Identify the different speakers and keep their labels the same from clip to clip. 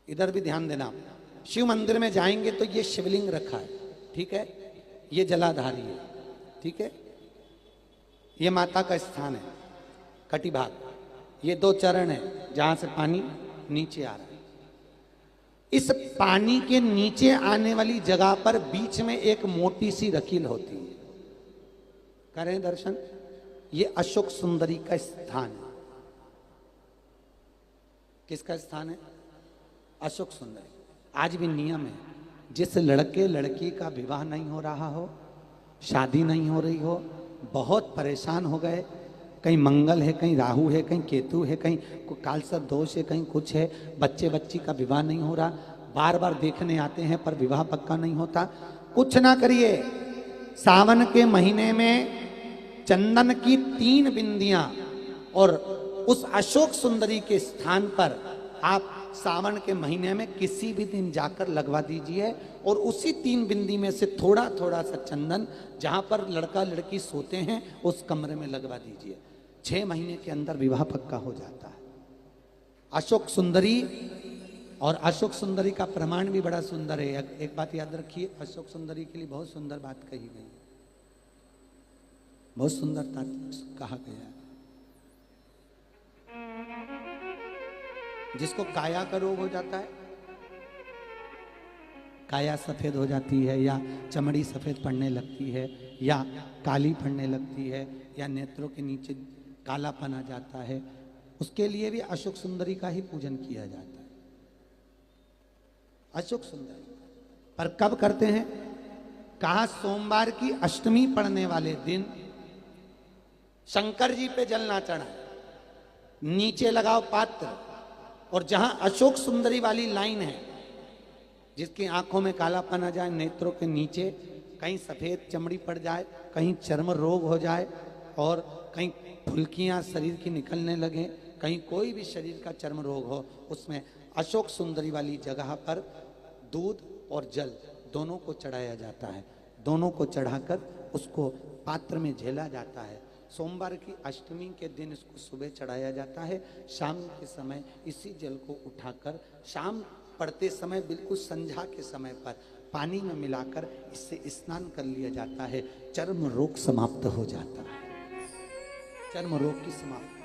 Speaker 1: इधर भी ध्यान देना आप। शिव मंदिर में जाएंगे तो ये शिवलिंग रखा है, ठीक है, ये जलाधारी है, ठीक है, ये माता का स्थान है कटिभाग, ये 2 चरण है जहां से पानी नीचे आ रहा है। इस पानी के नीचे आने वाली जगह पर बीच में एक मोटी सी रकील होती है, करें दर्शन। ये अशोक सुंदरी का स्थान है। किसका स्थान है? अशोक सुंदरी। आज भी नियम है, जिस लड़के लड़की का विवाह नहीं हो रहा हो, शादी नहीं हो रही हो, बहुत परेशान हो गए, कहीं मंगल है, कहीं राहु है, कहीं केतु है, कहीं कालसर्प दोष है, कहीं कुछ है, बच्चे बच्ची का विवाह नहीं हो रहा, बार बार देखने आते हैं पर विवाह पक्का नहीं होता, कुछ ना करिए। सावन के महीने में चंदन की 3 बिंदियां और उस अशोक सुंदरी के स्थान पर आप सावन के महीने में किसी भी दिन जाकर लगवा दीजिए और उसी 3 बिंदी में से थोड़ा थोड़ा सा चंदन जहां पर लड़का लड़की सोते हैं उस कमरे में लगवा दीजिए। 6 महीने के अंदर विवाह पक्का हो जाता है। अशोक सुंदरी, और अशोक सुंदरी का प्रमाण भी बड़ा सुंदर है। एक बात याद रखिए, अशोक सुंदरी के लिए बहुत सुंदर बात कही गई है, बहुत सुंदरता कहा गया है। जिसको काया का रोग हो जाता है, काया सफेद हो जाती है या चमड़ी सफेद पड़ने लगती है या काली पड़ने लगती है या नेत्रों के नीचे कालापन आ जाता है, उसके लिए भी अशोक सुंदरी का ही पूजन किया जाता है। अशोक सुंदरी पर कब करते हैं? कहा सोमवार की अष्टमी पड़ने वाले दिन शंकर जी पे जल ना चढ़ा, नीचे लगाओ पात्र, और जहां अशोक सुंदरी वाली लाइन है, जिसकी आंखों में कालापन आ जाए, नेत्रों के नीचे कहीं सफेद चमड़ी पड़ जाए, कहीं चर्म रोग हो जाए और कहीं फुल्कियां शरीर की निकलने लगे, कहीं कोई भी शरीर का चर्म रोग हो, उसमें अशोक सुंदरी वाली जगह पर दूध और जल दोनों को चढ़ाया जाता है। दोनों को चढ़ाकर उसको पात्र में झेला जाता है। सोमवार की अष्टमी के दिन इसको सुबह चढ़ाया जाता है, शाम के समय इसी जल को उठाकर शाम पड़ते समय बिल्कुल संध्या के समय पर पानी में मिलाकर इससे स्नान कर लिया जाता है। चर्म रोग समाप्त हो जाता है, चर्म रोग की समाप्ति।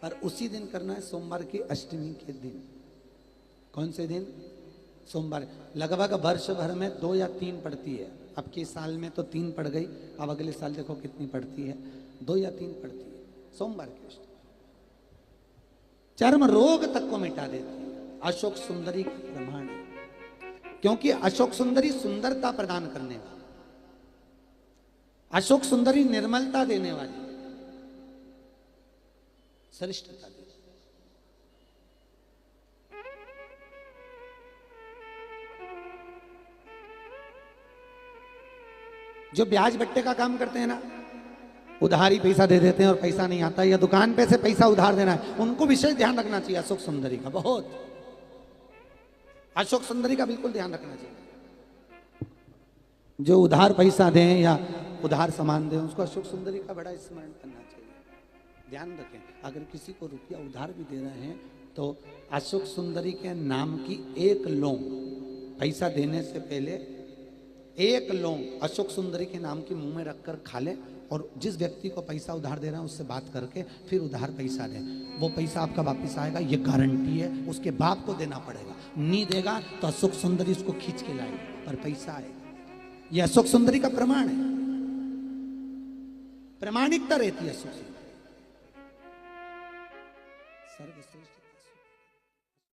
Speaker 1: पर उसी दिन करना है, सोमवार की अष्टमी के दिन। कौन से दिन? सोमवार। लगभग वर्ष भर में 2 या 3 पड़ती है। अब के साल में तो 3 पड़ गई, अब अगले साल देखो कितनी पड़ती है, 2 या 3 पड़ती है सोमवार की अष्टमी। चर्म रोग तक को मिटा देती है। अशोक सुंदरी का प्रमाण है, क्योंकि अशोक सुंदरी सुंदरता प्रदान करने वाली, अशोक सुंदरी निर्मलता देने वाली, श्रेष्ठता देती। जो ब्याज बट्टे का काम करते हैं ना, उधारी पैसा दे देते हैं और पैसा नहीं आता, या दुकान पे से पैसा उधार देना है, उनको विशेष ध्यान रखना चाहिए अशोक सुंदरी का। बहुत अशोक सुंदरी का बिल्कुल ध्यान रखना चाहिए। जो उधार पैसा दें या उधार सामान दें, उसको अशोक सुंदरी का बड़ा स्मरण करना चाहिए। ध्यान रखें, अगर किसी को रुपया उधार भी दे रहे हैं तो अशोक सुंदरी के नाम की 1 लौंग पैसा देने से पहले 1 लौंग अशोक सुंदरी के नाम की मुंह में रखकर खा ले, और जिस व्यक्ति को पैसा उधार दे रहा है उससे बात करके फिर उधार पैसा दें। वो पैसा आपका वापस आएगा, ये गारंटी है। उसके बाप को देना पड़ेगा, नहीं देगा तो अशोक सुंदरी उसको खींच के लाएगी, पर पैसा आएगा। ये अशोक सुंदरी का प्रमाण है, प्रामाणिकता रहती है अशोक सुंदरी। सर्वश्रेष्ठ।